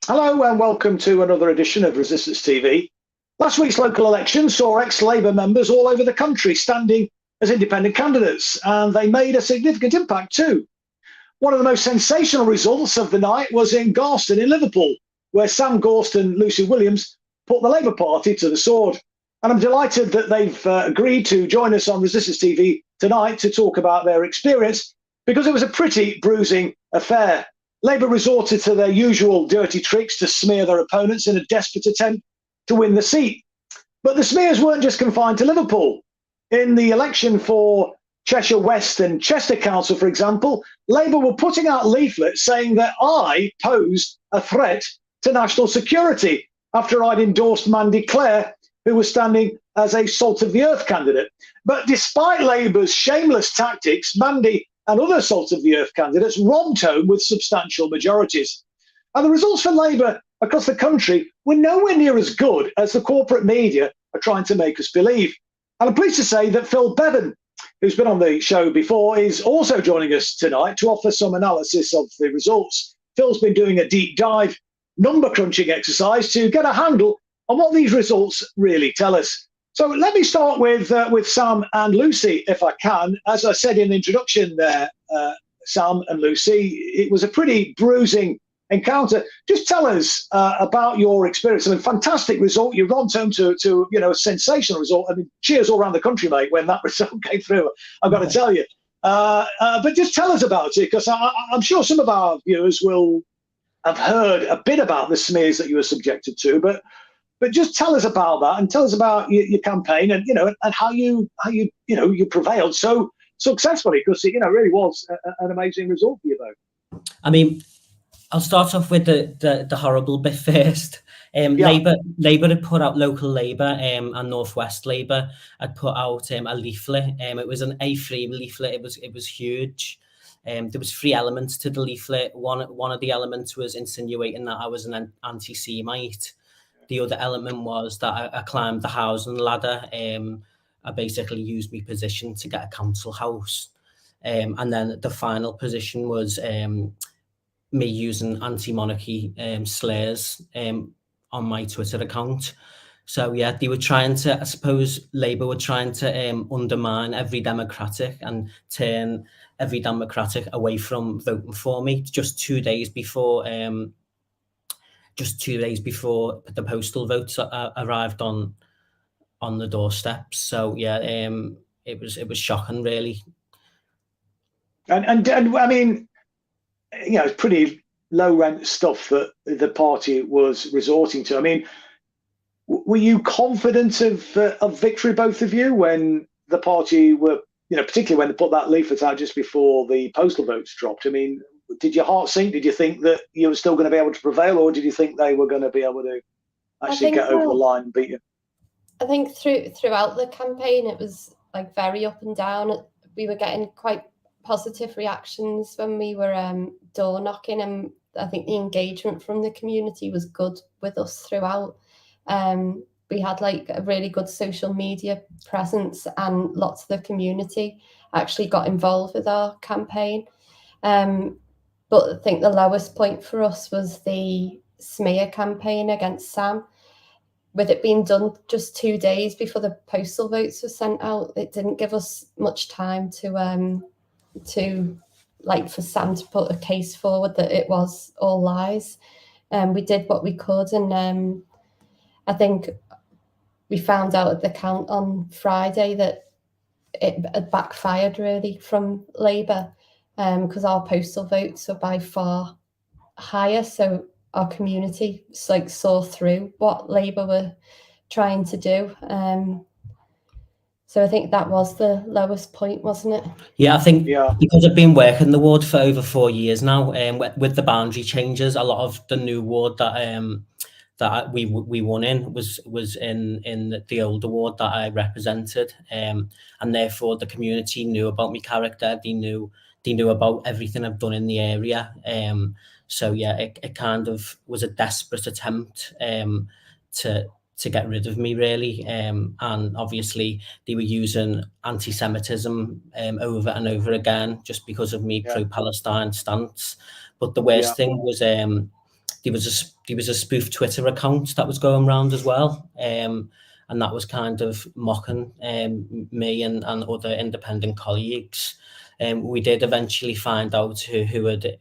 Hello and welcome to another edition of Resistance TV. Last week's local election saw ex-Labour members all over the country standing as independent candidates, and they made a significant impact too. One of the most sensational results of the night was in Gaston in Liverpool, where Sam Gorst and Lucy Williams put the Labour Party to the sword. And I'm delighted that they've agreed to join us on Resistance TV tonight to talk about their experience, because it was a pretty bruising affair. Labour resorted to their usual dirty tricks to smear their opponents in a desperate attempt to win the seat. But the smears weren't just confined to Liverpool. In the election for Cheshire West and Chester Council, for example, Labour were putting out leaflets saying that I posed a threat to national security after I'd endorsed Mandy Clare, who was standing as a Salt of the Earth candidate. But despite Labour's shameless tactics, Mandy and other Salt of the Earth candidates robbed home with substantial majorities. And the results for Labour across the country were nowhere near as good as the corporate media are trying to make us believe. And I'm pleased to say that Phil Bevin, who's been on the show before, is also joining us tonight to offer some analysis of the results. Phil's been doing a deep dive number crunching exercise to get a handle on what these results really tell us. So let me start with Sam and Lucy, if I can. As I said in the introduction there, Sam and Lucy, it was a pretty bruising encounter. Just tell us about your experience. I mean, fantastic result. You robbed home to a sensational result. I mean, cheers all around the country, mate, when that result came through. I've got to tell you. But just tell us about it, because I'm sure some of our viewers will have heard a bit about the smears that you were subjected to, but just tell us about that and tell us about your campaign and how you prevailed so successfully, because it really was an amazing result for you both. I mean, I'll start off with the horrible bit first. Labour had put out, local Labour and North West Labour had put out a leaflet. It was an A3 leaflet. It was huge. There was 3 elements to the leaflet. One of the elements was insinuating that I was an anti-Semite. The other element was that I climbed the housing ladder. I basically used my position to get a council house. And then the final position was me using anti-monarchy slurs on my Twitter account. So yeah, they were trying to, I suppose Labour were trying to undermine every Democratic and turn every Democratic away from voting for me. Just 2 days before the postal votes arrived on the doorsteps. So yeah, it was shocking, really. And I mean, it's pretty low rent stuff that the party was resorting to. I mean, were you confident of victory, both of you, when the party were, particularly when they put that leaflet out just before the postal votes dropped? I mean, did your heart sink? Did you think that you were still going to be able to prevail, or did you think they were going to be able to actually get over the line and beat you? I think throughout the campaign, it was like very up and down. We were getting quite positive reactions when we were door knocking, and I think the engagement from the community was good with us throughout. We had like a really good social media presence, and lots of the community actually got involved with our campaign. But I think the lowest point for us was the smear campaign against Sam. With it being done just 2 days before the postal votes were sent out, it didn't give us much time to for Sam to put a case forward that it was all lies. We did what we could, and I think we found out at the count on Friday that it had backfired really from Labour, because our postal votes are by far higher, so our community saw through what Labour were trying to do. So I think that was the lowest point, wasn't it? Yeah, I think because I've been working the ward for over 4 years now, with the boundary changes, a lot of the new ward that we won in was in the older ward that I represented, and therefore the community knew about my character. They knew about everything I've done in the area. So yeah, it kind of was a desperate attempt to get rid of me, really. And obviously they were using anti-Semitism over and over again just because of me pro-Palestine stance. But the worst thing was there was a spoof Twitter account that was going around as well, and that was kind of mocking me and other independent colleagues. We did eventually find out who had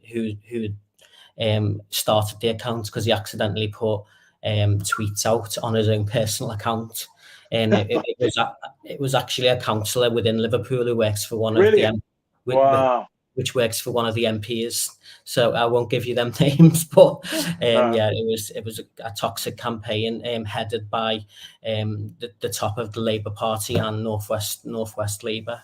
started the account, because he accidentally put tweets out on his own personal account, and it was actually a councillor within Liverpool who works for one of the Wow. which works for one of the MPs. So I won't give you them names, but yeah, it was a toxic campaign headed by the top of the Labour Party and Northwest Labour,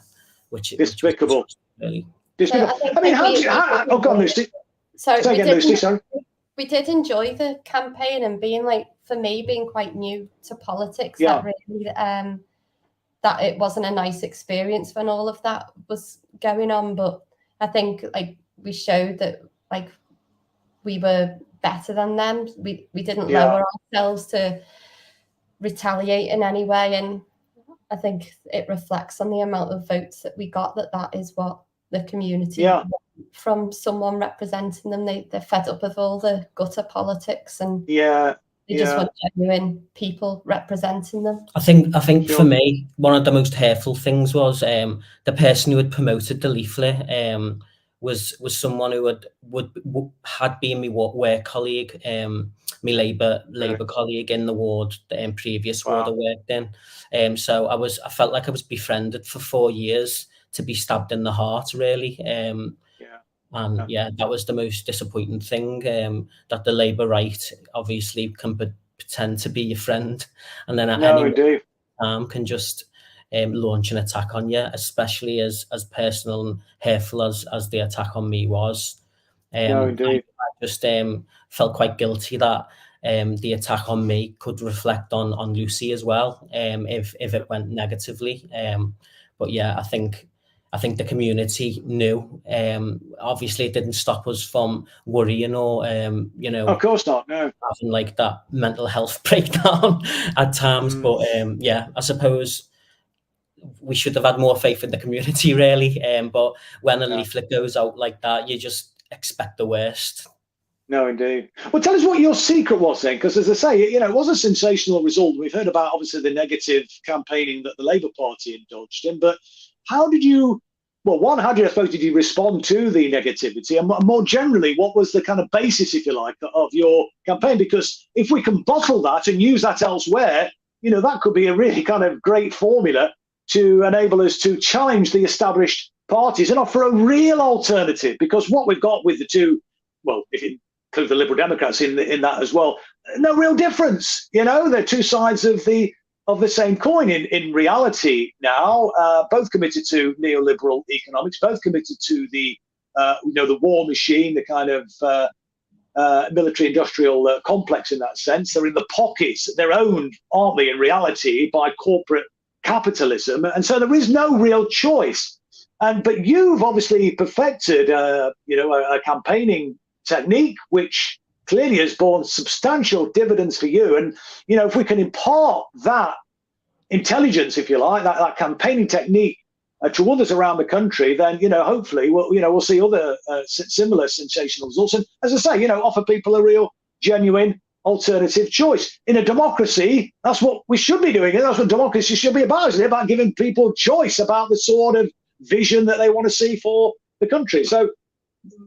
which despicable. Really. Despicable. I mean, oh, go on, Lucy. Sorry, Say again, Lucy. Sorry. We did enjoy the campaign, and being for me, being quite new to politics, that really that it wasn't a nice experience when all of that was going on. But I think we showed that we were better than them. We didn't lower ourselves to retaliate in any way, and I think it reflects on the amount of votes that we got, that is what the community want from someone representing them. They're fed up of all the gutter politics, and they just want genuine people representing them. I think for me, one of the most hurtful things was the person who had promoted the leaflet was someone who had been my work colleague, my Labour colleague in the ward, previous ward I worked in. So I felt like I was befriended for 4 years to be stabbed in the heart, really. And that was the most disappointing thing, that the Labour right obviously can pretend to be your friend, and then at any time can just launch an attack on you, especially as personal and hurtful as the attack on me was. I just felt quite guilty that the attack on me could reflect on Lucy as well, if it went negatively. But yeah, I think the community knew. Obviously, it didn't stop us from worrying or, of course not, no, having that mental health breakdown at times. But I suppose we should have had more faith in the community, really. But when a leaflet goes out like that, you just expect the worst. No, indeed. Well, tell us what your secret was then, because as I say, it was a sensational result. We've heard about, obviously, the negative campaigning that the Labour Party indulged in, but how did you, how did you respond to the negativity? And more generally, what was the kind of basis, if you like, of your campaign? Because if we can bottle that and use that elsewhere, that could be a really kind of great formula to enable us to challenge the established parties and offer a real alternative. Because what we've got with the two, if you include the Liberal Democrats in that as well, no real difference. They're two sides of the same coin in reality now, both committed to neoliberal economics, both committed to the war machine, the kind of military-industrial complex in that sense. They're in the pockets, they're owned, aren't they, in reality, by corporate capitalism, and so there is no real choice. But you've obviously perfected, a campaigning technique which clearly has borne substantial dividends for you. And if we can impart that intelligence, if you like, that campaigning technique to others around the country, then hopefully we'll see other similar sensational results. And as I say, offer people a real, genuine alternative choice. In a democracy, that's what we should be doing. And that's what democracy should be about. It's about giving people choice about the sort of vision that they want to see for the country. So,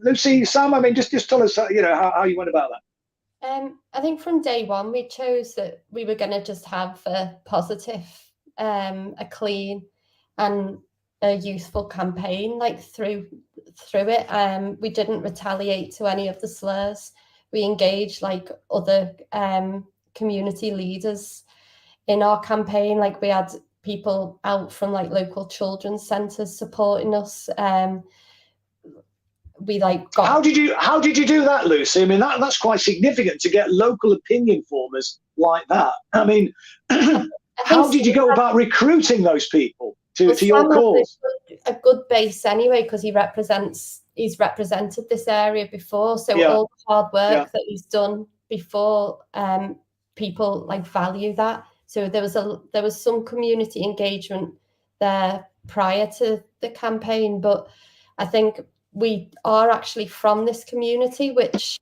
Lucy, Sam, I mean, just tell us, how you went about that. I think from day one, we chose that we were going to just have a positive, a clean and a youthful campaign, through it. We didn't retaliate to any of the slurs. We engaged other community leaders in our campaign. We had people out from local children's centres supporting us. How did you do that, Lucy? I mean, that's quite significant to get local opinion formers like that. I mean, how did you go about recruiting those people to your cause? A good base anyway, because he's represented this area before, so all the hard work that he's done before, people value that. So there was some community engagement there prior to the campaign, but I think we are actually from this community, which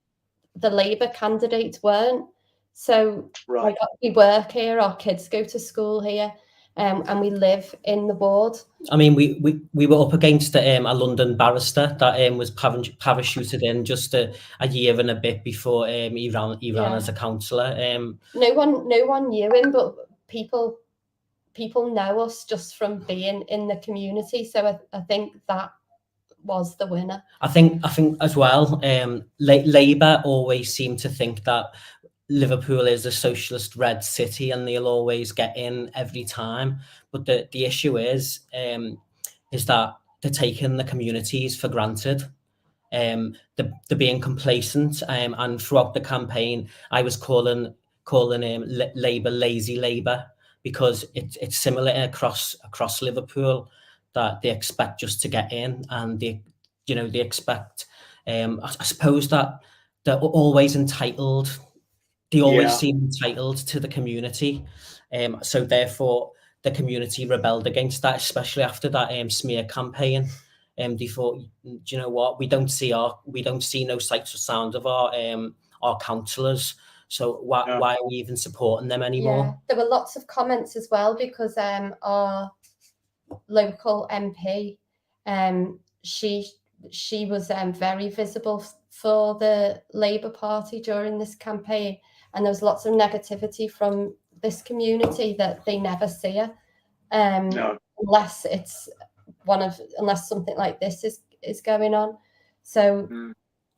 the Labour candidates weren't. So Right. like, we work here, our kids go to school here, and we live in the ward. I mean, we were up against a London barrister that was parachuted in just a year and a bit before he ran as a councillor. No one knew him, but people know us just from being in the community. So I think that was the winner. I think as well, Labour always seem to think that Liverpool is a socialist red city and they'll always get in every time. But the issue is that they're taking the communities for granted. They're being complacent, and throughout the campaign, I was calling Labour lazy Labour, because it's similar across Liverpool, that they expect just to get in, and they expect. I suppose that they're always entitled. They always seem entitled to the community, so therefore the community rebelled against that, especially after that smear campaign. They thought, do you know what? We don't see no sight or sound of our councillors. So why are we even supporting them anymore? Yeah, there were lots of comments as well, because our local MP, she was very visible for the Labour Party during this campaign, and there was lots of negativity from this community that they never see her, unless it's unless something like this is going on. So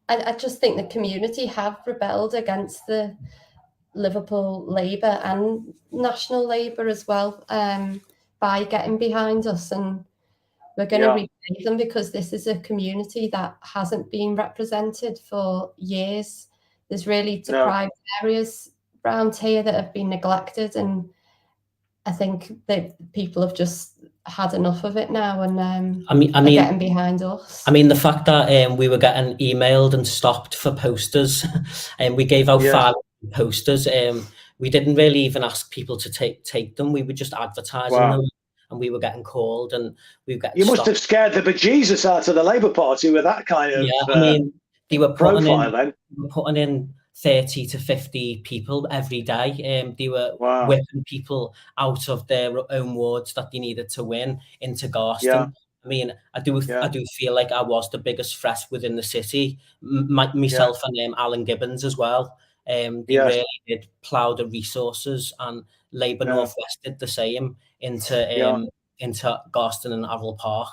I just think the community have rebelled against the Liverpool Labour and National Labour as well, by getting behind us, and we're going to repay them, because this is a community that hasn't been represented for years. There's really deprived areas around here that have been neglected, and I think that people have just had enough of it now, and they're getting behind us. I mean, the fact that we were getting emailed and stopped for posters, and we gave out 5 posters. We didn't really even ask people to take them. We were just advertising them, and we were getting called, and we were getting You must have scared the bejesus out of the Labour Party with that kind of I mean, they were profile. putting in 30 to 50 people every day. They were whipping people out of their own wards that they needed to win into Gaston. I mean, I do feel like I was the biggest threat within the city. Myself and Alan Gibbons as well. They really did plough the resources, and Labour North West did the same into Gaston and Avil Park.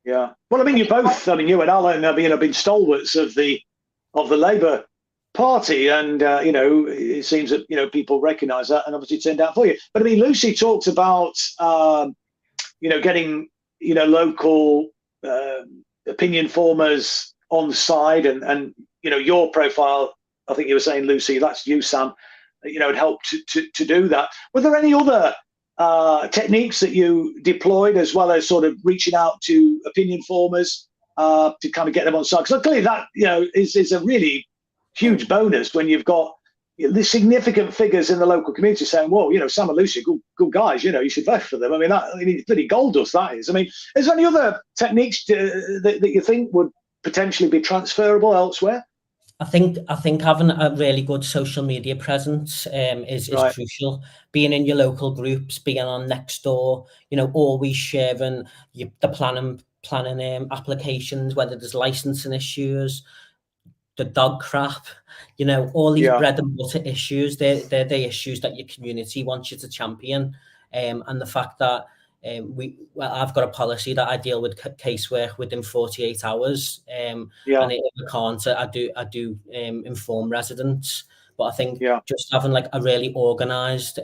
Yeah. Well, I mean, you both. I mean, you and Alan have been stalwarts of the Labour Party, and it seems that people recognise that, and obviously turned out for you. But I mean, Lucy talked about getting local opinion formers on side, and your profile. I think you were saying, Lucy, that's you, Sam. It helped to do that. Were there any other techniques that you deployed, as well as sort of reaching out to opinion formers to kind of get them on side? Because clearly that is a really huge bonus when you've got the significant figures in the local community saying, "Whoa, Sam and Lucy, good guys. You should vote for them." I mean, bloody gold dust that is. I mean, is there any other techniques that you think would potentially be transferable elsewhere? I think having a really good social media presence is crucial. Being in your local groups, being on Nextdoor, always sharing the planning applications, whether there's licensing issues, the dog crap, all these bread and butter issues. They're the issues that your community wants you to champion, and the fact that I've got a policy that I deal with casework within 48 hours. And if I can't, I do inform residents. But I think just having like a really organised,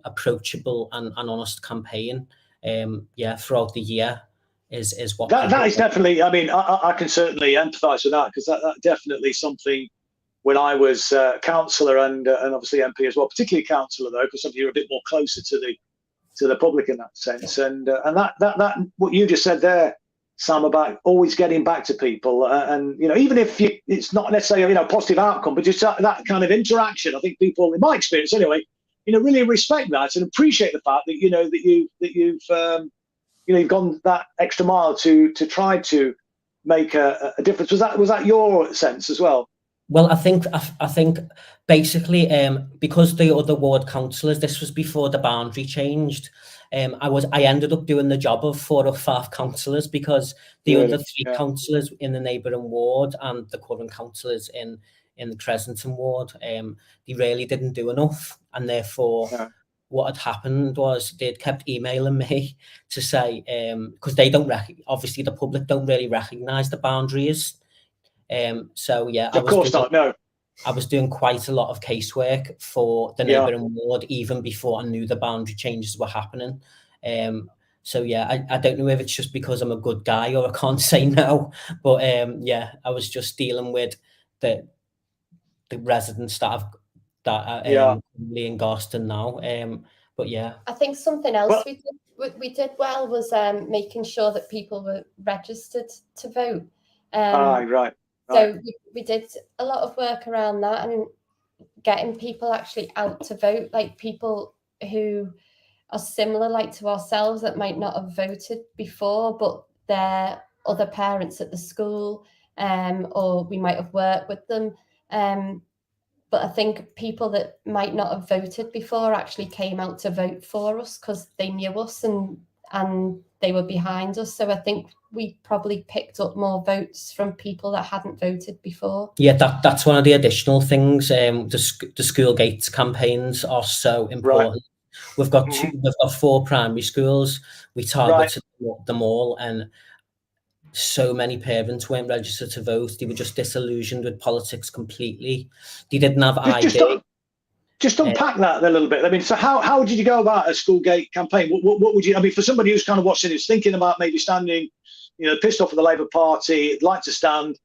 approachable and honest campaign, throughout the year is what that is definitely. I mean, I can certainly empathise with that, because that definitely something. When I was councillor and obviously MP as well, particularly councillor though, because you're a bit more closer to the public in that sense, and that what you just said there, Sam, about always getting back to people, and even if it's not necessarily a positive outcome, but just that kind of interaction. I think people, in my experience anyway, really respect that and appreciate the fact that you've gone that extra mile to try to make a difference. Was that your sense as well? Well, I think basically because the other ward councillors, this was before the boundary changed. I ended up doing the job of 4 or 5 councillors because the Really? other 3 councillors in the neighbouring ward and the current councillors in the Crescenton ward, they really didn't do enough, and therefore what had happened was they'd kept emailing me to say because they don't obviously the public don't really recognise the boundaries. So yeah, Of course not. No. I was doing quite a lot of casework for the neighbouring ward even before I knew the boundary changes were happening. So yeah, I don't know if it's just because I'm a good guy or I can't say no, but yeah, I was just dealing with the residents that currently in Gaston now. But yeah, I think something else we did well was making sure that people were registered to vote. Right. So we did a lot of work around that and getting people actually out to vote, like people who are similar like to ourselves that might not have voted before, but they're other parents at the school, or we might have worked with them. But I think people that might not have voted before actually came out to vote for us because they knew us and they were behind us. So I think we probably picked up more votes from people that hadn't voted before. Yeah, that's one of the additional things. The school gates campaigns are so important. Right. We've got 4 primary schools. We targeted them all, and so many parents weren't registered to vote. They were just disillusioned with politics completely. They didn't have ID. Just unpack that a little bit. I mean, so how did you go about a school gate campaign? What would you? I mean, for somebody who's kind of watching, who's thinking about maybe standing, pissed off at the Labour Party, like to stand.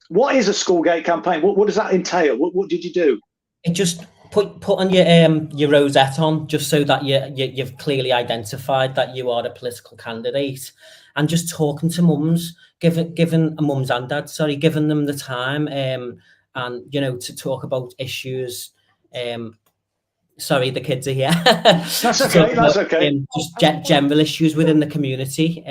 What is a school gate campaign? What does that entail? What did you do? It just put on your rosette on, just so that you've clearly identified that you are a political candidate, and just talking to mums, giving mums and dads, giving them the time, and to talk about issues. Sorry, the kids are here. That's okay. That's okay. Just general issues within the community.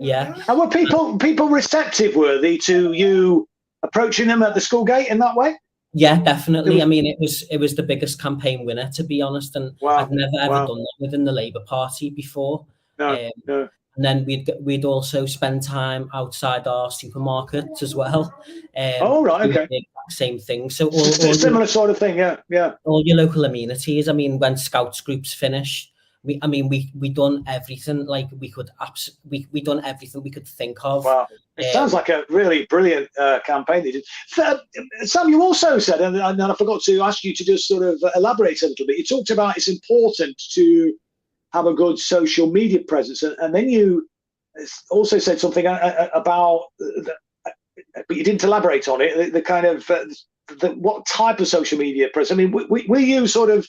Yeah. And were people receptive, worthy to you approaching them at the school gate in that way? Yeah, definitely. I mean, it was the biggest campaign winner, to be honest, and I've never ever done that within the Labour Party before. No. And then we'd also spend time outside our supermarkets as well. Okay. The same thing. So all similar sort of thing. Yeah. All your local amenities. I mean, when Scouts groups finish, we done everything. Like we done everything we could think of. Wow. It sounds like a really brilliant campaign they did. Sam, you also said, and I forgot to ask you to just sort of elaborate a little bit. You talked about it's important to have a good social media presence, and then you also said something about, but you didn't elaborate on it. The kind of what type of social media presence? I mean, were you sort of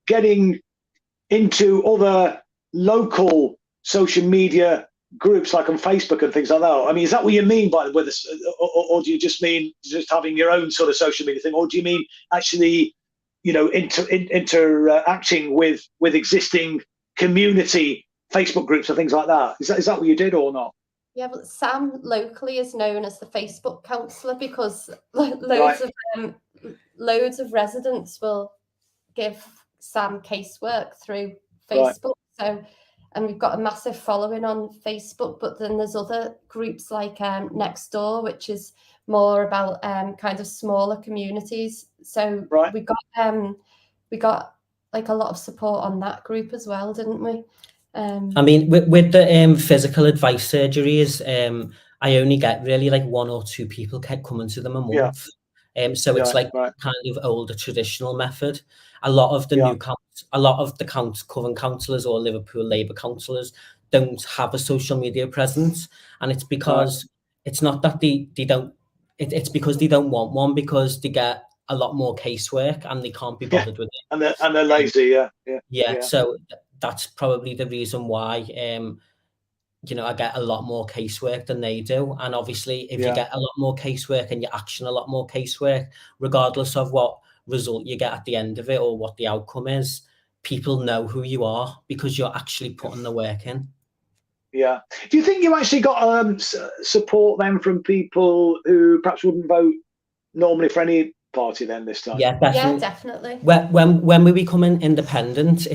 getting into other local social media groups like on Facebook and things like that? I mean, is that what you mean by with this, or do you just mean just having your own sort of social media thing, or do you mean actually, interacting with existing community Facebook groups and things like that? Is that what you did or not? Yeah, but Sam locally is known as the Facebook counsellor because loads of residents will give Sam casework through Facebook. So, and we've got a massive following on Facebook, but then there's other groups like Next Door, which is more about kind of smaller communities. So we got like a lot of support on that group as well, didn't we? I mean, with the physical advice surgeries, I only get really like 1 or 2 people kept coming to them a month. So it's kind of older traditional method. A lot of the current councillors or Liverpool Labour councillors don't have a social media presence, and it's because it's not that they don't. It's because they don't want one, because they get a lot more casework and they can't be bothered with it. And they're lazy. Yeah. So that's probably the reason why. I get a lot more casework than they do. And obviously, if you get a lot more casework and you action a lot more casework, regardless of what result you get at the end of it or what the outcome is, people know who you are because you're actually putting the work in. Yeah. Do you think you actually got support then from people who perhaps wouldn't vote normally for any party then this time? Yeah, definitely. Yeah, definitely. When we becoming independent,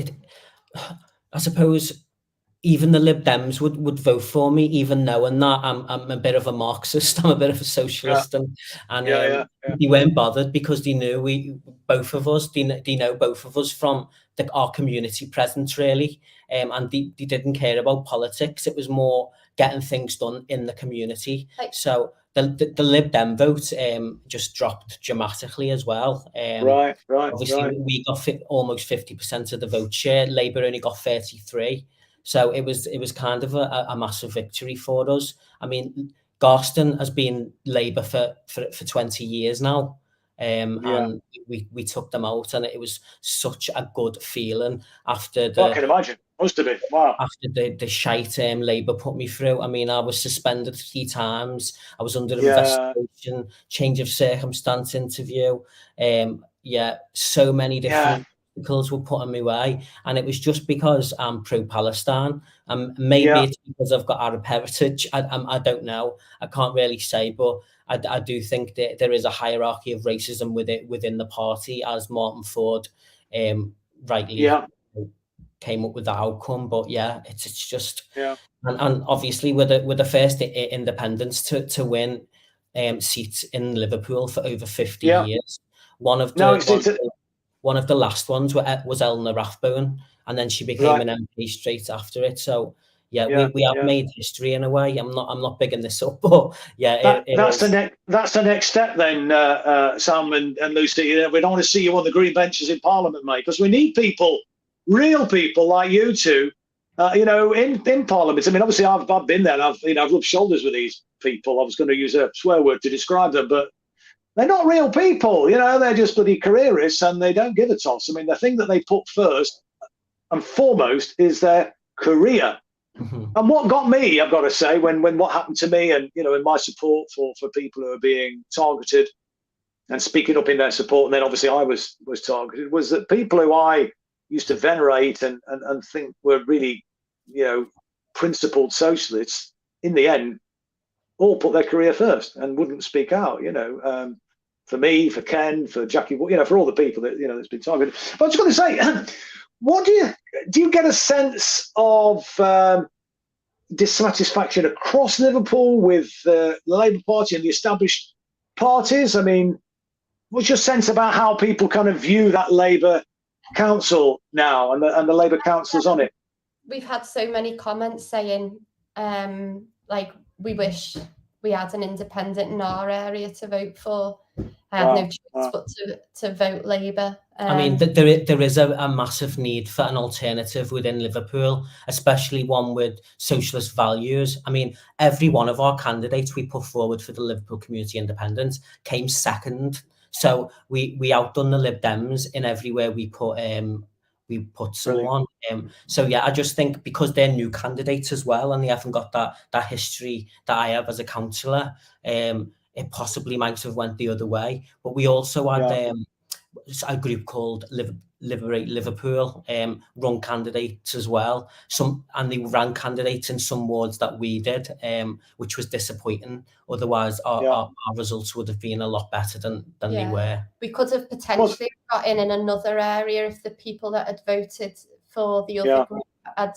I suppose even the Lib Dems would vote for me, even knowing that I'm a bit of a Marxist, I'm a bit of a socialist, and they weren't bothered because they knew both of us, they know both of us from our community presence really, and they didn't care about politics. It was more getting things done in the community. So the Lib Dem vote just dropped dramatically as well. Obviously, we got almost 50% of the vote share. Labour only got 33%. So it was kind of a massive victory for us. I mean, Gaston has been Labour for 20 years now, and we took them out, and it was such a good feeling after I can imagine. Must have been. Wow. After the shite Labour put me through. I mean, I was suspended 3 times. I was under investigation, change of circumstance interview. So many different obstacles were put in my way, and it was just because I'm pro-Palestine. Maybe it's because I've got Arab heritage. I don't know. I can't really say, but I do think that there is a hierarchy of racism within the party, as Martin Ford rightly came up with that outcome. But it's just and obviously we're the first independents to win seats in Liverpool for over 50 years. One of the last ones was Eleanor Rathbone, and then she became an MP straight after it. So we have made history in a way. I'm not bigging this up, but that's the next step then, Sam and Lucy. We don't want to see you on the green benches in Parliament, mate, because we need people, real people like you two, in Parliament. I mean, obviously I've been there. I've rubbed shoulders with these people. I was going to use a swear word to describe them, but they're not real people. They're just bloody careerists, and they don't give a toss. I mean, the thing that they put first and foremost is their career. Mm-hmm. And what got me, I've got to say, when what happened to me, and in my support for people who are being targeted and speaking up in their support, and then obviously I was targeted, was that people who I used to venerate and think were really, principled socialists, in the end, all put their career first and wouldn't speak out. For me, for Ken, for Jackie, for all the people that that's been targeted. But I was going to say, what do you get a sense of dissatisfaction across Liverpool with the Labour Party and the established parties? I mean, what's your sense about how people kind of view that Labour council now and the Labour councillors on it? We've had so many comments saying, we wish we had an independent in our area to vote for. I had no choice but to vote Labour. I mean, there is a massive need for an alternative within Liverpool, especially one with socialist values. I mean, every one of our candidates we put forward for the Liverpool Community Independent came second. So we outdone the Lib Dems in everywhere we put someone. I just think because they're new candidates as well, and they haven't got that history that I have as a councillor, it possibly might have went the other way. But we also had a group called Liberate Liverpool, run candidates as well. And they ran candidates in some wards that we did, which was disappointing. Otherwise, our results would have been a lot better than they were. We could have potentially got in another area if the people that had voted for the other group had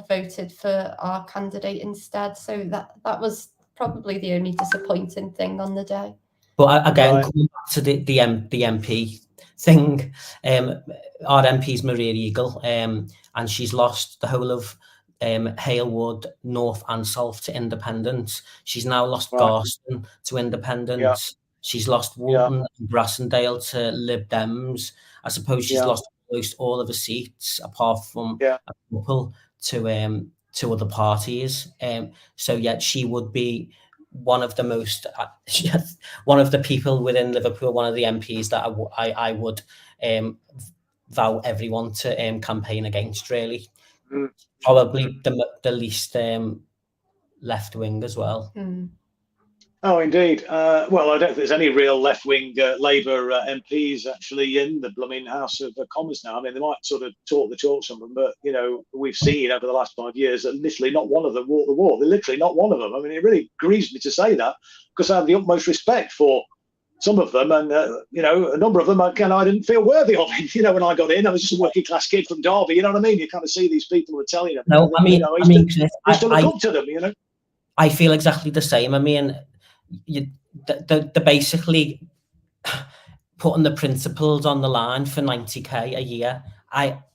voted for our candidate instead. So that was probably the only disappointing thing on the day. But again, coming back to the MP thing, our MP's Maria Eagle, and she's lost the whole of Halewood, North and South to Independent. She's now lost Garston to Independent. Yeah. She's lost Walton and Brassendale to Lib Dems. I suppose she's lost almost all of her seats, apart from a couple to other parties. She would be one of the most, one of the people within Liverpool, one of the MPs that I would vow everyone to campaign against, really. Probably the least left wing as well. Oh, indeed. Well, I don't think there's any real left-wing Labour MPs actually in the blooming House of Commons now. I mean, they might sort of talk the talk, some of them, but, we've seen over the last 5 years that literally not one of them walked the walk. They're literally not one of them. I mean, it really grieves me to say that, because I have the utmost respect for some of them, and a number of them I didn't feel worthy of it. When I got in, I was just a working class kid from Derby. You know what I mean? You kind of see these people who are telling them. No, I used to look up to them. I feel exactly the same. I mean, they're basically putting the principals on the line for 90k a year,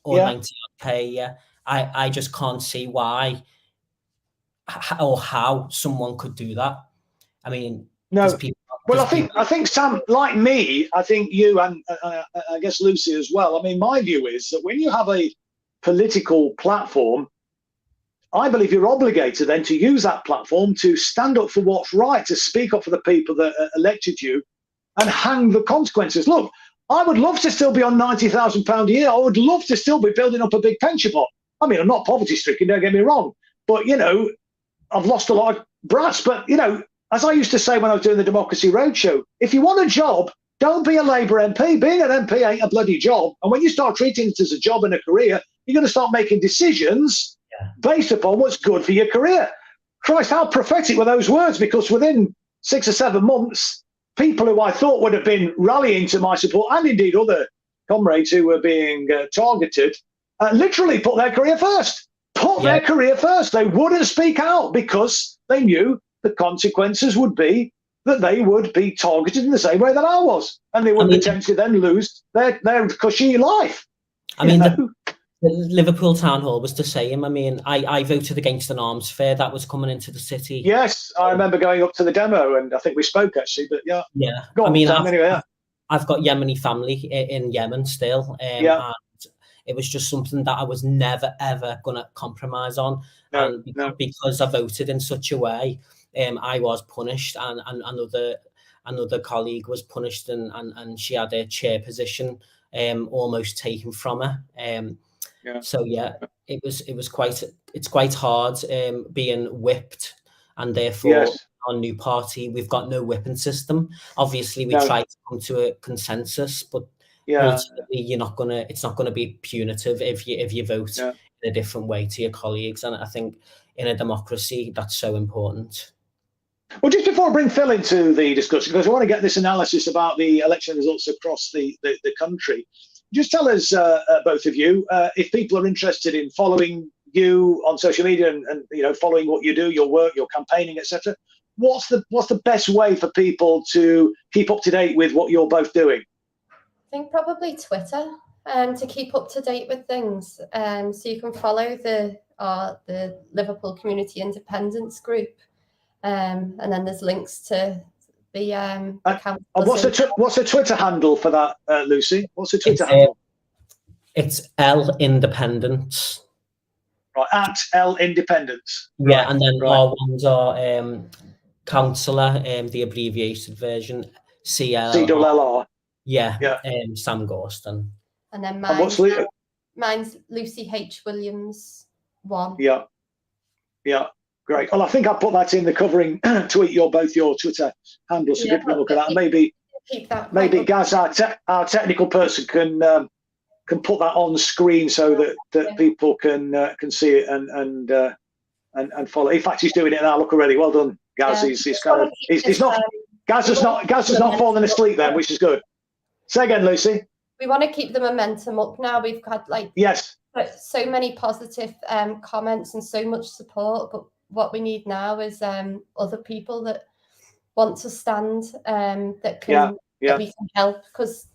or 90k a year. I just can't see why or how someone could do that. I mean, no. Well, I think Sam, like me, I think you and I guess Lucy as well. I mean, my view is that when you have a political platform, I believe you're obligated then to use that platform to stand up for what's right, to speak up for the people that elected you, and hang the consequences. Look, I would love to still be on £90,000 a year. I would love to still be building up a big pension pot. I mean, I'm not poverty stricken, don't get me wrong, but I've lost a lot of brass. But as I used to say when I was doing the Democracy Roadshow, if you want a job, don't be a Labour MP. Being an MP ain't a bloody job. And when you start treating it as a job and a career, you're going to start making decisions based upon what's good for your career. Christ, how prophetic were those words? Because within 6 or 7 months, people who I thought would have been rallying to my support, and indeed other comrades who were being targeted, literally put their career first. Their career first. They wouldn't speak out because they knew the consequences would be that they would be targeted in the same way that I was, and they would potentially then lose their cushy life. I mean, the Liverpool Town Hall was the same. I mean, I voted against an arms fair that was coming into the city. Yes, I remember going up to the demo, and I think we spoke actually. But yeah. Go on, Sam, I've got Yemeni family in Yemen still. And it was just something that I was never ever going to compromise on. Because I voted in such a way, I was punished, and another colleague was punished, and she had a chair position almost taken from her. So it's quite hard being whipped, and therefore our new party, we've got no whipping system. Obviously we try to come to a consensus, but ultimately it's not gonna be punitive if you vote in a different way to your colleagues. And I think in a democracy that's so important. Well, just before I bring Phil into the discussion, because I want to get this analysis about the election results across the country, just tell us, both of you, if people are interested in following you on social media and following what you do, your work, your campaigning, etc. What's the best way for people to keep up to date with what you're both doing? I think probably Twitter, to keep up to date with things. So you can follow the Liverpool Community Independence group, and then there's links to the what's the Twitter handle for that, Lucy? What's the Twitter handle? It's L Independence. Right, at L Independence. Yeah, and then our ones are councillor, the abbreviated version, CLR. Yeah. Sam Gorst. And then mine's Lucy H. Williams 1. Yeah. Great. Well, I think I'll put that in the covering tweet. Both your Twitter handles, so people can look at that. And maybe Gaz, our technical person, can put that on screen so that people can see it and follow. In fact, he's doing it now. Look already. Well done, Gaz. He's not. Gaz has not fallen asleep then, which is good. Say again, Lucy. We want to keep the momentum up now. We've had so many positive comments and so much support, but what we need now is other people that want to stand, that we can help. Because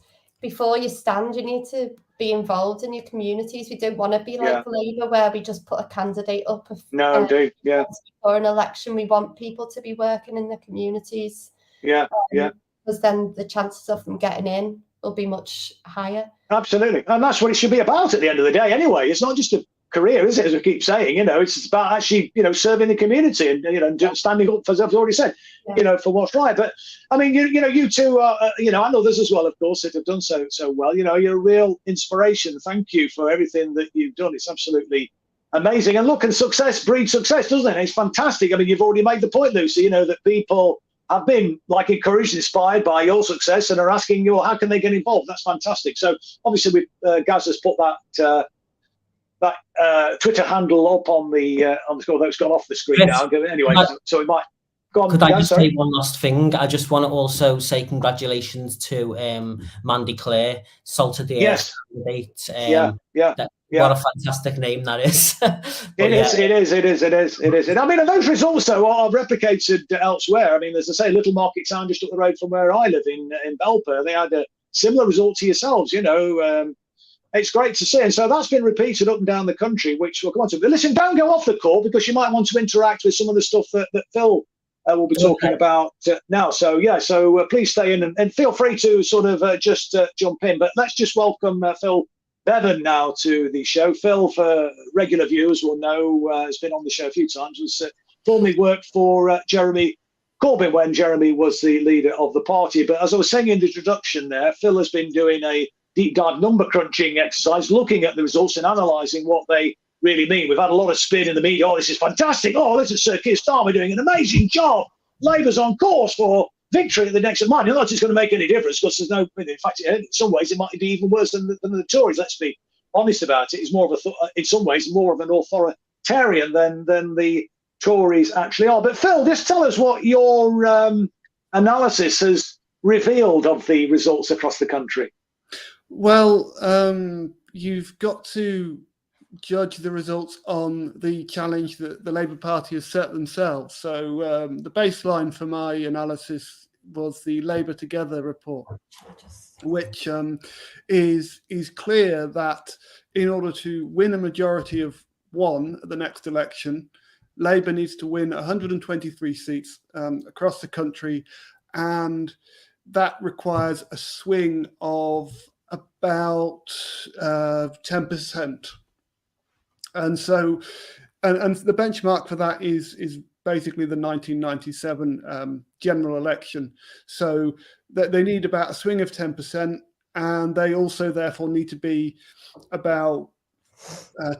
before you stand, you need to be involved in your communities. We don't want to be like Labour, where we just put a candidate up. Before an election, we want people to be working in the communities. Because then the chances of them getting in will be much higher. Absolutely, and that's what it should be about at the end of the day. Anyway, it's not just a career, is it? As we keep saying, it's about actually, serving the community and standing up, as I've already said, for what's right. But I mean, you two are, and others as well, of course, that have done so well. You're a real inspiration. Thank you for everything that you've done. It's absolutely amazing. And look, and success breeds success, doesn't it? It's fantastic. I mean, you've already made the point, Lucy. That people have been encouraged, inspired by your success, and are asking you, how can they get involved? That's fantastic. So obviously, Gaz has put that Twitter handle up on the score, though it's gone off the screen now. Anyway, so we might. Go on, Could I Dan, just sorry. say one last thing? I just want to also say congratulations to Mandy Clare, Salt of the Earth Yes. candidate. Yeah. What a fantastic name that is. It is. I mean, and those results, though, are replicated elsewhere. I mean, as I say, Little Market Town just up the road from where I live in Belper, they had a similar result to yourselves, It's great to see. And so that's been repeated up and down the country, which we'll come on to. But listen, don't go off the call because you might want to interact with some of the stuff that Phil will be talking about now. So, please stay in and feel free to sort of just jump in. But let's just welcome Phil Bevin now to the show. Phil, for regular viewers will know, has been on the show a few times, was formerly worked for Jeremy Corbyn when Jeremy was the leader of the party. But as I was saying in the introduction there, Phil has been doing a deep dive number crunching exercise, looking at the results and analysing what they really mean. We've had a lot of spin in the media. Oh, this is fantastic. Oh, this is Sir Keir Starmer doing an amazing job. Labour's on course for victory at the next of mine. You're not just going to make any difference because there's no, in fact, in some ways it might be even worse than the Tories. Let's be honest about it. It's more of in some ways, more of an authoritarian than the Tories actually are. But Phil, just tell us what your analysis has revealed of the results across the country. Well, you've got to judge the results on the challenge that the Labour Party has set themselves. So the baseline for my analysis was the Labour Together report, which is clear that in order to win a majority of one at the next election, Labour needs to win 123 seats across the country, and that requires a swing of about 10%. And so, and the benchmark for that is basically the 1997 general election. So that they need about a swing of 10%, and they also therefore need to be about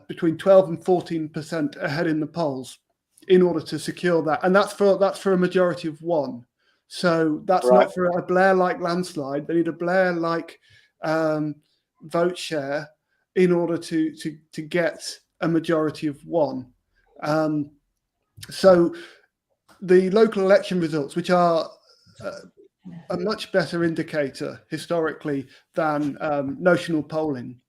between 12 and 14% ahead in the polls in order to secure that. And that's for a majority of one. So that's not for a Blair-like landslide. They need a Blair-like vote share in order to get a majority of one. So the local election results, which are a much better indicator historically than notional polling,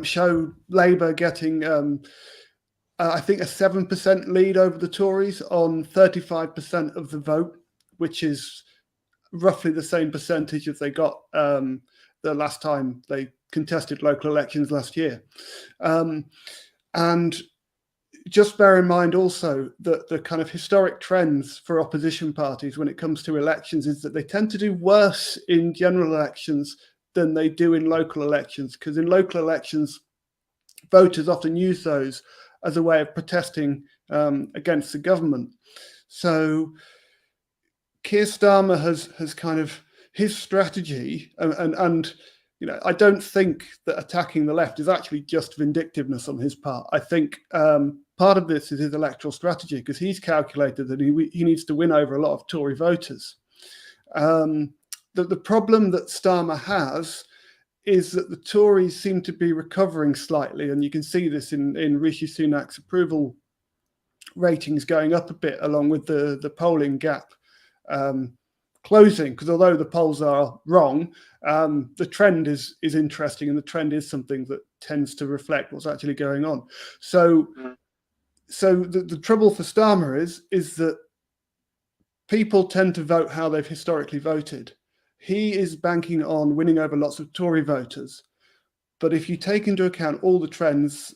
show Labour getting, I think, a 7% lead over the Tories on 35% of the vote, which is roughly the same percentage as they got the last time they contested local elections last year. And just bear in mind also that the kind of historic trends for opposition parties when it comes to elections is that they tend to do worse in general elections than they do in local elections, because in local elections, voters often use those as a way of protesting against the government. So Keir Starmer has kind of his strategy, and I don't think that attacking the left is actually just vindictiveness on his part. I think part of this is his electoral strategy, because he's calculated that he needs to win over a lot of Tory voters. The problem that Starmer has is that the Tories seem to be recovering slightly, and you can see this in Rishi Sunak's approval ratings going up a bit, along with the polling gap closing, because although the polls are wrong, the trend is interesting, and the trend is something that tends to reflect what's actually going on. So the trouble for Starmer is that people tend to vote how they've historically voted. He is banking on winning over lots of Tory voters. But if you take into account all the trends,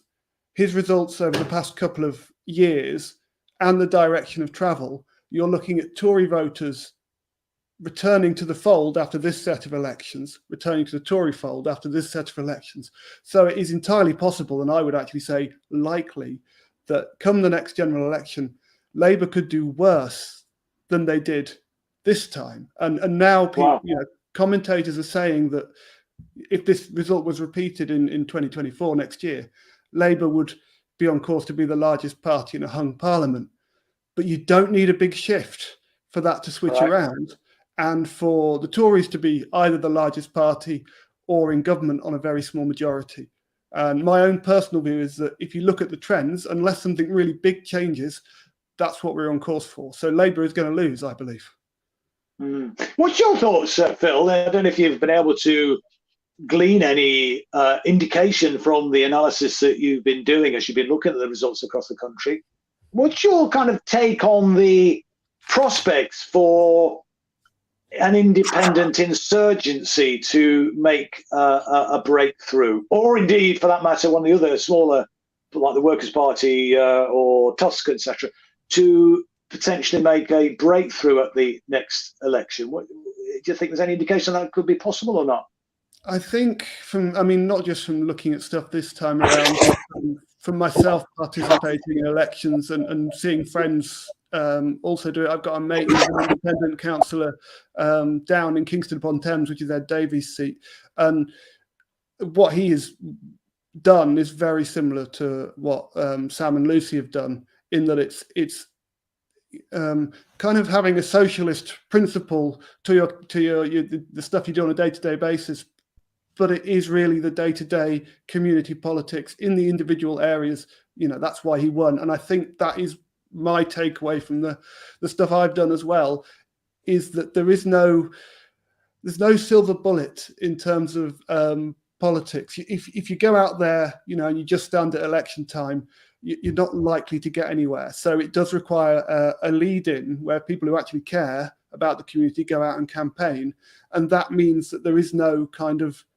his results over the past couple of years, and the direction of travel, you're looking at Tory voters returning to the fold after this set of elections, returning to the Tory fold after this set of elections. So it is entirely possible, and I would actually say likely, that come the next general election, Labour could do worse than they did this time. And now people, commentators are saying that if this result was repeated in 2024 next year, Labour would be on course to be the largest party in a hung parliament. But you don't need a big shift for that to switch around, and for the Tories to be either the largest party or in government on a very small majority. And my own personal view is that if you look at the trends, unless something really big changes, that's what we're on course for. So Labour is going to lose, I believe. What's your thoughts, Phil? I don't know if you've been able to glean any indication from the analysis that you've been doing as you've been looking at the results across the country. What's your kind of take on the prospects for an independent insurgency to make a breakthrough, or indeed, for that matter, one of the other smaller, like the Workers' Party or Tusk, etc., to potentially make a breakthrough at the next election? Do you think there's any indication that could be possible or not? I think not just from looking at stuff this time around, but from myself participating in elections and seeing friends also do it. I've got a mate who's an independent councillor down in Kingston upon Thames, which is Ed Davies' seat. And what he has done is very similar to what Sam and Lucy have done, in that it's kind of having a socialist principle to the stuff you do on a day-to-day basis, but it is really the day-to-day community politics in the individual areas. That's why he won. And I think that is my takeaway from the stuff I've done as well, is that there's no silver bullet in terms of politics. If you go out there, and you just stand at election time, you're not likely to get anywhere. So it does require a lead-in where people who actually care about the community go out and campaign. And that means that there is no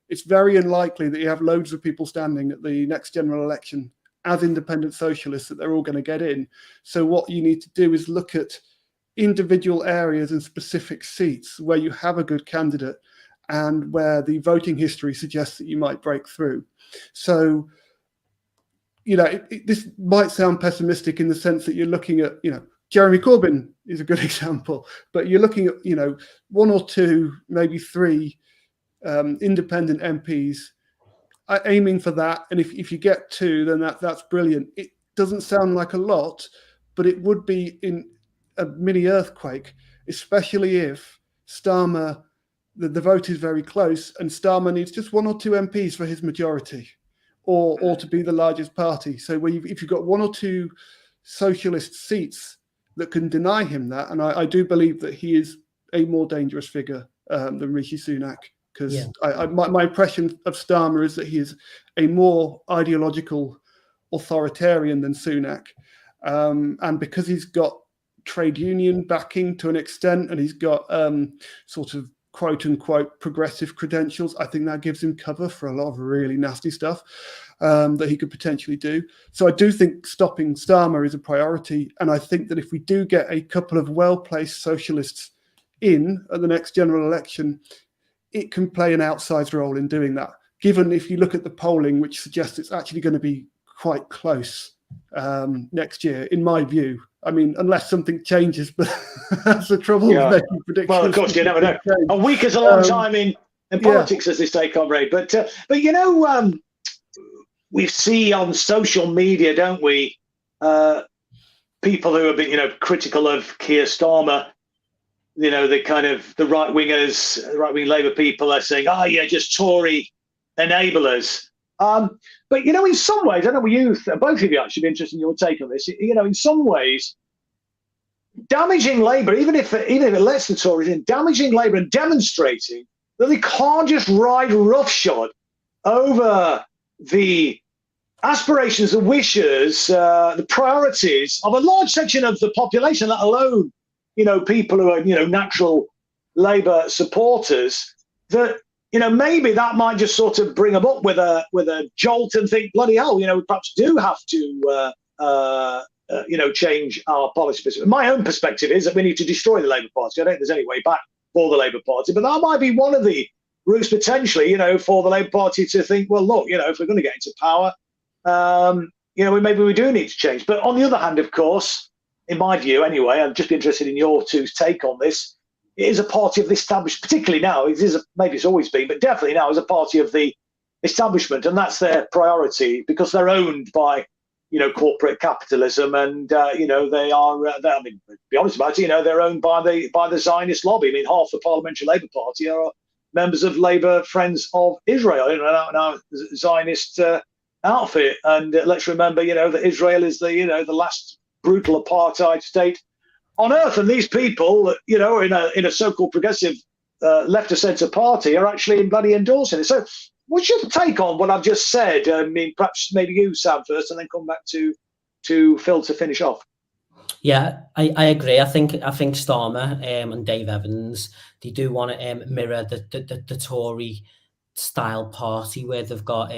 it's very unlikely that you have loads of people standing at the next general election as independent socialists that they're all going to get in. So what you need to do is look at individual areas and specific seats where you have a good candidate and where the voting history suggests that you might break through. So, this might sound pessimistic in the sense that you're looking at, Jeremy Corbyn is a good example, but you're looking at, one or two, maybe three independent MPs aiming for that. And if you get two, then that's brilliant. It doesn't sound like a lot, but it would be in a mini earthquake, especially if Starmer, the vote is very close and Starmer needs just one or two MPs for his majority or to be the largest party. So if you've got one or two socialist seats that can deny him that, and I do believe that he is a more dangerous figure than Rishi Sunak, because my impression of Starmer is that he is a more ideological authoritarian than Sunak. And because he's got trade union backing to an extent, and he's got sort of quote unquote progressive credentials, I think that gives him cover for a lot of really nasty stuff that he could potentially do. So I do think stopping Starmer is a priority. And I think that if we do get a couple of well-placed socialists in at the next general election, it can play an outsized role in doing that, given if you look at the polling, which suggests it's actually going to be quite close next year, in my view. I mean, unless something changes, but that's the trouble with making predictions. Well, of course, you never know. A week is a long time in politics, as they say, comrade. But we see on social media, don't we, people who have been, critical of Keir Starmer. The right-wing Labour people are saying, just Tory enablers. But, in some ways, I know both of you actually be interested in your take on this. In some ways, damaging Labour, even if it lets the Tories in, damaging Labour and demonstrating that they can't just ride roughshod over the aspirations, the wishes, the priorities of a large section of the population, let alone, people who are, natural Labour supporters, that, maybe that might just sort of bring them up with a jolt and think, bloody hell, we perhaps do have to, change our policy. My own perspective is that we need to destroy the Labour Party. I don't think there's any way back for the Labour Party, but that might be one of the routes potentially, for the Labour Party to think, well, look, if we're going to get into power, maybe we do need to change. But on the other hand, of course, in my view anyway, I'm just interested in your two's take on this. It is a party of the established, particularly now, maybe it's always been, but definitely now is a party of the establishment, and that's their priority because they're owned by, corporate capitalism, and they are. I mean, to be honest about it, they're owned by the Zionist lobby. I mean, half the Parliamentary Labour Party are members of Labour Friends of Israel, now Zionist outfit, and let's remember, that Israel is the last brutal apartheid state on earth. And these people, in a so-called progressive left of centre party, are actually bloody endorsing it. So, what's your take on what I've just said? I mean, perhaps maybe you, Sam, first, and then come back to Phil to finish off. Yeah, I agree. I think Starmer and Dave Evans, they do want to mirror the Tory style party, where they've got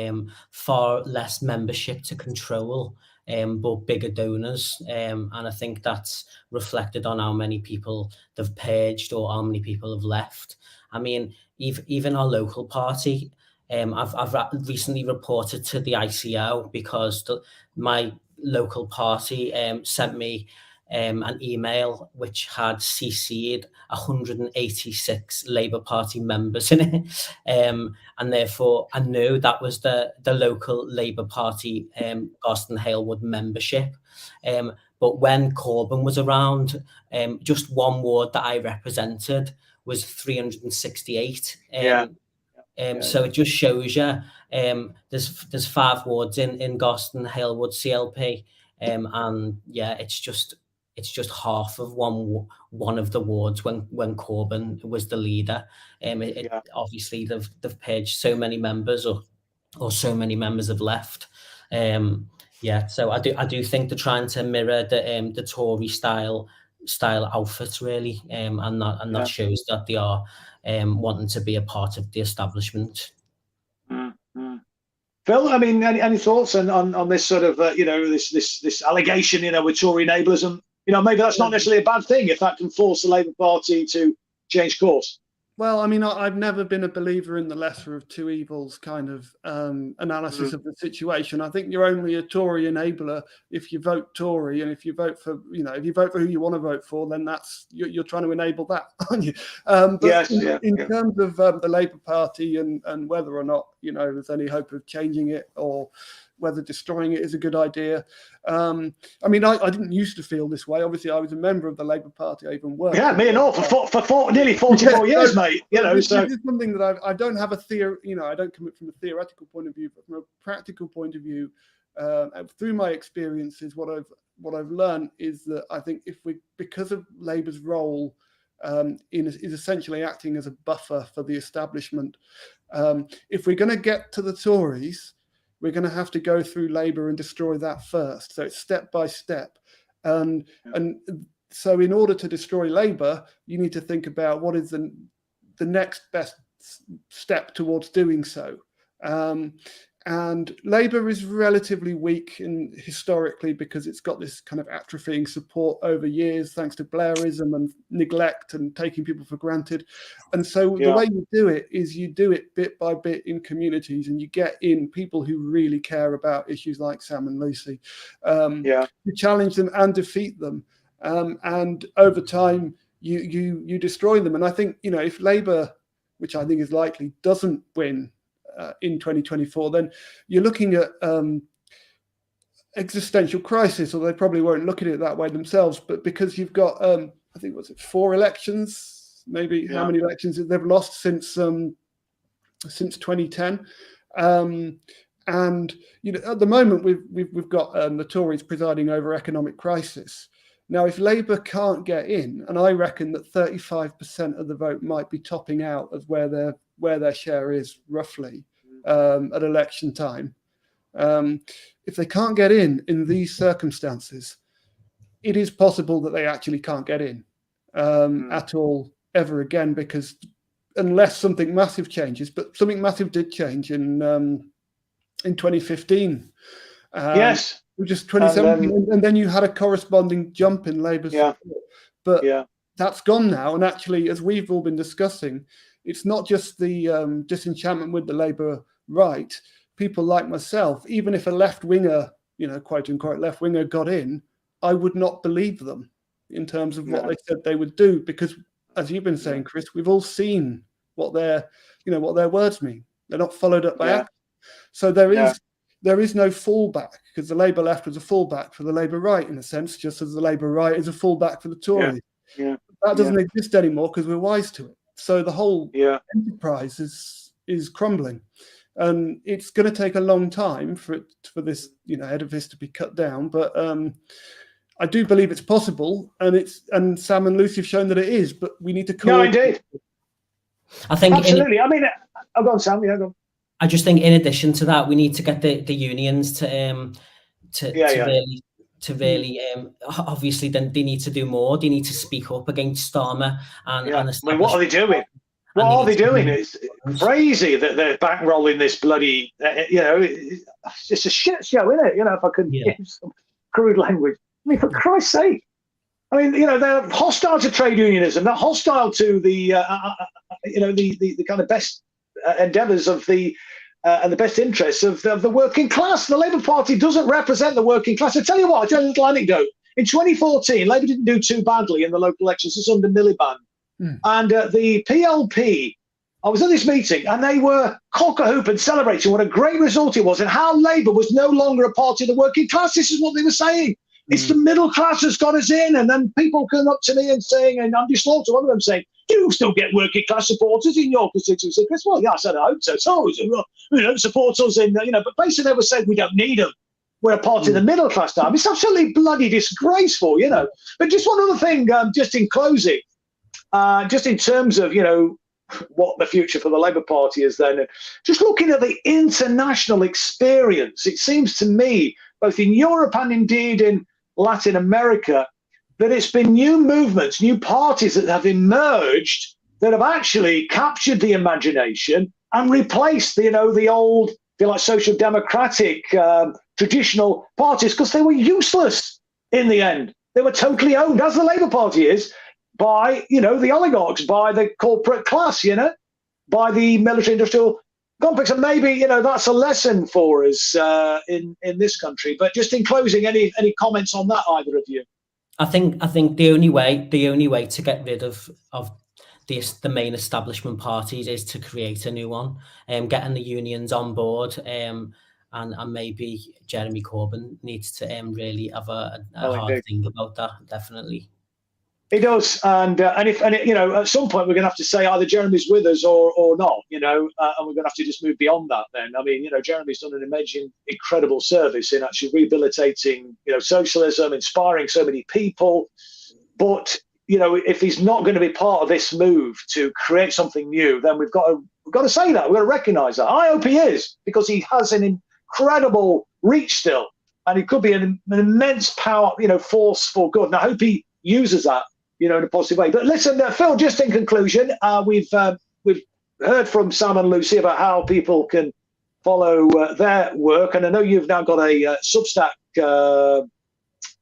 far less membership to control, but bigger donors. And I think that's reflected on how many people they've purged or how many people have left. I mean, even our local party, I've recently reported to the ICO because my local party sent me an email which had CC'd 186 Labour Party members in it, and therefore I knew that was the local Labour Party Gaston Halewood membership. But when Corbyn was around, just one ward that I represented was 368. So it just shows you there's 5 wards in Gaston Halewood CLP, and yeah, it's just half of one of the wards when Corbyn was the leader. Obviously they've purged so many members, or so many members have left. So I do think they're trying to mirror the Tory style outfits, really, and that shows that they are wanting to be a part of the establishment. Phil, I mean, any thoughts on this sort of this allegation, with Tory enablism? Maybe that's not necessarily a bad thing if that can force the Labour Party to change course. Well, I mean, I've never been a believer in the lesser of two evils kind of analysis of the situation. I think you're only a Tory enabler if you vote Tory, and if you vote for, if you vote for who you want to vote for, then that's you're trying to enable that, aren't you? In terms of the Labour Party and whether or not there's any hope of changing it, or whether destroying it is a good idea. I mean, I didn't used to feel this way. Obviously, I was a member of the Labour Party. I even worked. Yeah, me and all for nearly 44 years, mate. This is something that I don't have a theory. I don't come from a theoretical point of view, but from a practical point of view, through my experiences, what I've learned is that I think because of Labour's role is essentially acting as a buffer for the establishment, if we're going to get to the Tories, we're going to have to go through Labour and destroy that first. So it's step by step. And so in order to destroy Labour, you need to think about what is the next best step towards doing so. And Labour is relatively weak historically because it's got this kind of atrophying support over years, thanks to Blairism and neglect and taking people for granted. And so the way you do it is you do it bit by bit in communities, and you get in people who really care about issues like Sam and Lucy. You challenge them and defeat them. And over time, you destroy them. And I think, if Labour, which I think is likely, doesn't win in 2024, then you're looking at existential crisis, although they probably won't look at it that way themselves. But because you've got, I think, 4 elections, maybe how many elections they've lost since 2010, and at the moment we've got the Tories presiding over economic crisis. Now, if Labour can't get in, and I reckon that 35% of the vote might be topping out as where their share is roughly at election time. If they can't get in these circumstances, it is possible that they actually can't get in at all ever again, because unless something massive changes, but something massive did change in 2015. Yes. Just 2017, and then you had a corresponding jump in Labour's support. But that's gone now, and actually, as we've all been discussing, it's not just the disenchantment with the Labour right. People like myself, even if a left-winger, quote unquote left-winger, got in, I would not believe them in terms of what they said they would do, because, as you've been saying, Chris, we've all seen what their words mean. They're not followed up by action. So there is no fallback, because the Labour left was a fallback for the Labour right, in a sense, just as the Labour right is a fallback for the Tories. That doesn't exist anymore because we're wise to it. So the whole enterprise is crumbling, and it's going to take a long time for this edifice to be cut down. But I do believe it's possible, and Sam and Lucy have shown that it is. But we need to. No, indeed. I think absolutely. I mean, I'll go on, Sam. Yeah, go on. I just think in addition to that, we need to get the unions to really obviously then they need to do more. They need to speak up against Starmer and I mean, what are they doing? What are they doing? It's crazy that they're bankrolling this bloody, it's just a shit show, isn't it? If I could use some crude language. I mean, for Christ's sake. I mean, they're hostile to trade unionism. They're hostile to the kind of best endeavours of the and the best interests of the working class. The Labour Party doesn't represent the working class. I tell you what, I'll tell you a little anecdote. In 2014, Labour didn't do too badly in the local elections. It's under Miliband. And the PLP, I was at this meeting and they were cock-a-hoop and celebrating what a great result it was and how Labour was no longer a party of the working class. This is what they were saying. It's the middle class that's got us in. And then people come up to me and saying, and Andy Slaughter, one of them saying, do you still get working class supporters in your constituency? Chris, well, yeah, I said, I hope so. So, support us in, but basically they were saying we don't need them. We're a part of the middle class now. It's absolutely bloody disgraceful, But just one other thing, just in closing, just in terms of, what the future for the Labour Party is then, just looking at the international experience, it seems to me, both in Europe and indeed in Latin America, that it's been new movements, new parties that have emerged that have actually captured the imagination and replaced, the old, if you like, social democratic traditional parties, because they were useless in the end. They were totally owned, as the Labour Party is, by, the oligarchs, by the corporate class, by the military-industrial complex. And maybe, that's a lesson for us in this country. But just in closing, any comments on that, either of you? I think the only way to get rid of the main establishment parties is to create a new one, getting the unions on board, and maybe Jeremy Corbyn needs to really have a hard thing about that, definitely. He does, and if at some point we're going to have to say either Jeremy's with us or not, and we're going to have to just move beyond that. Then, I mean, Jeremy's done an amazing, incredible service in actually rehabilitating, socialism, inspiring so many people. But if he's not going to be part of this move to create something new, then we've got to say that. We've got to recognise that. I hope he is, because he has an incredible reach still, and he could be an immense power, force for good. And I hope he uses that, in a positive way. But listen, Phil, just in conclusion, we've heard from Sam and Lucy about how people can follow their work, and I know you've now got a Substack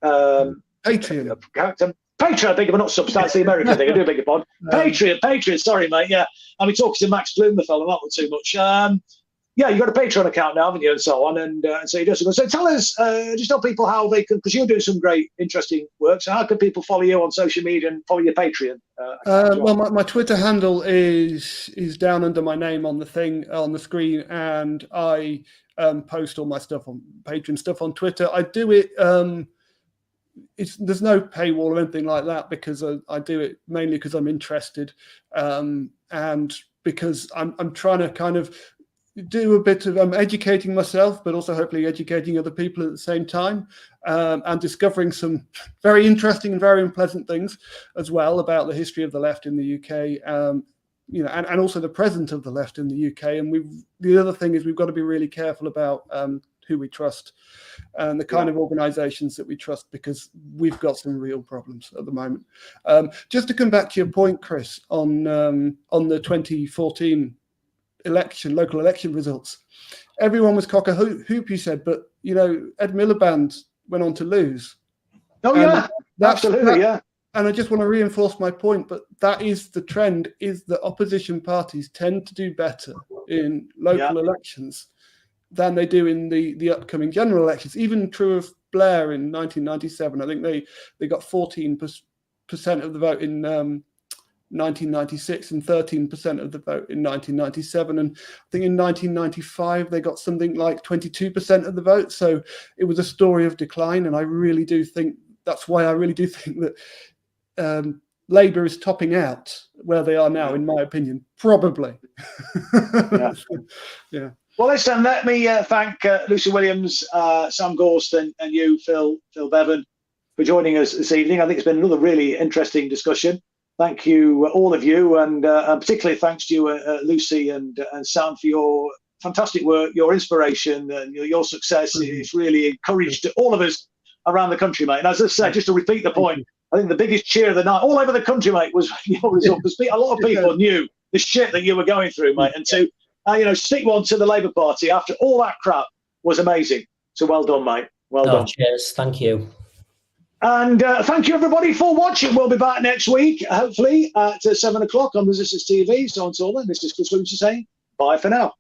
Patreon. Patreon, I beg your pardon, not Substack, it's the American thing. I do beg your pardon. Patreon, sorry, mate. Yeah, I've been talking to Max Bloom, the fellow, not too much. Yeah, you've got a Patreon account now, haven't you, and so on, and so you do. So tell us, just tell people how they can, because you're doing some great, interesting work. So how can people follow you on social media and follow your Patreon? Well, my Twitter handle is down under my name on the screen, and I post all my stuff on Patreon stuff on Twitter. I do it. There's no paywall or anything like that, because I do it mainly because I'm interested, and because I'm trying to kind of do a bit of educating myself, but also hopefully educating other people at the same time, and discovering some very interesting and very unpleasant things as well about the history of the left in the UK, and also the present of the left in the UK. And the other thing is we've got to be really careful about who we trust and the kind of organisations that we trust, because we've got some real problems at the moment. Just to come back to your point, Chris, on the 2014 local election results, everyone was cock-a-hoop, you said, but Ed Miliband went on to lose. Oh yeah, absolutely, yeah. And I just want to reinforce my point, but that is the trend, is that opposition parties tend to do better in local elections than they do in the upcoming general elections. Even true of Blair in 1997. I think they got 14% of the vote in 1996 and 13% of the vote in 1997. And I think in 1995, they got something like 22% of the vote. So it was a story of decline. And I really do think that's why I really do think that Labour is topping out where they are now, in my opinion, probably. Yeah. Well, listen, let me thank Lucy Williams, Sam Gorst, and you, Phil Bevin, for joining us this evening. I think it's been another really interesting discussion. Thank you, all of you, and particularly thanks to you, Lucy and Sam, for your fantastic work, your inspiration, and your success. It's really encouraged all of us around the country, mate. And as I said, just to repeat the point, I think the biggest cheer of the night all over the country, mate, was your result. Because a lot of people knew the shit that you were going through, mate, and to stick one to the Labour Party after all that crap was amazing. So well done, mate. Well done. Cheers. Thank you. And thank you, everybody, for watching. We'll be back next week, hopefully, at 7 o'clock on Resistance TV. So until then, this is Chris Williamson saying bye for now.